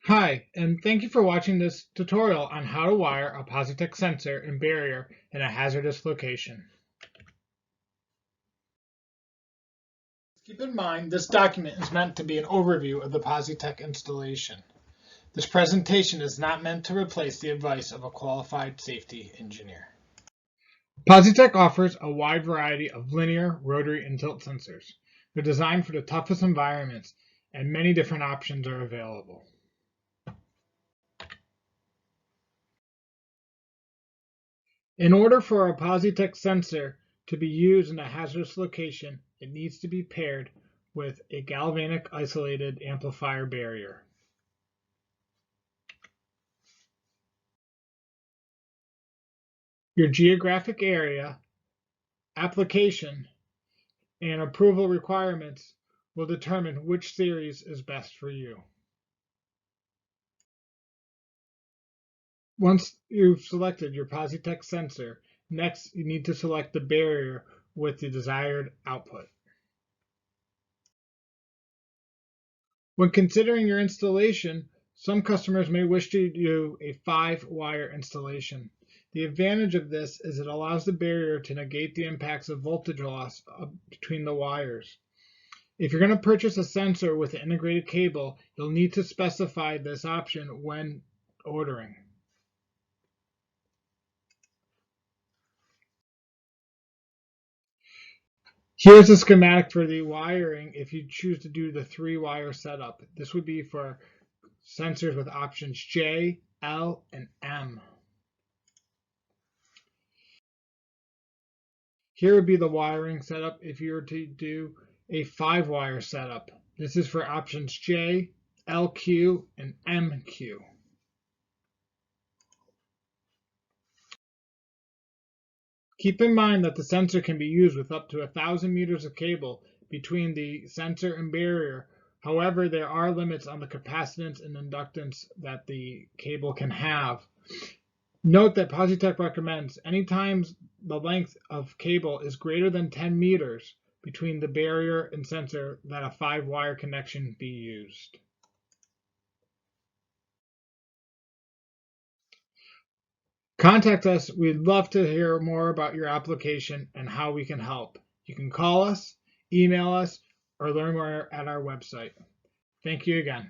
Hi, and thank you for watching this tutorial on how to wire a Positek sensor and barrier in a hazardous location. Keep in mind, this document is meant to be an overview of the Positek installation. This presentation is not meant to replace the advice of a qualified safety engineer. Positek offers a wide variety of linear, rotary, and tilt sensors. They're designed for the toughest environments, and many different options are available. In order for a Positek sensor to be used in a hazardous location, it needs to be paired with a galvanic isolated amplifier barrier. Your geographic area, application, and approval requirements will determine which series is best for you. Once you've selected your Positek sensor, next you need to select the barrier with the desired output. When considering your installation, some customers may wish to do a 5-wire installation. The advantage of this is it allows the barrier to negate the impacts of voltage loss between the wires. If you're going to purchase a sensor with an integrated cable, you'll need to specify this option when ordering. Here's a schematic for the wiring if you choose to do the 3-wire setup. This would be for sensors with options J, L, and M. Here would be the wiring setup if you were to do a 5-wire setup. This is for options J, LQ, and MQ. Keep in mind that the sensor can be used with up to 1,000 meters of cable between the sensor and barrier. However, there are limits on the capacitance and inductance that the cable can have. Note that Positek recommends anytime the length of cable is greater than 10 meters between the barrier and sensor that a 5-wire connection be used. Contact us. We'd love to hear more about your application and how we can help. You can call us, email us, or learn more at our website. Thank you again.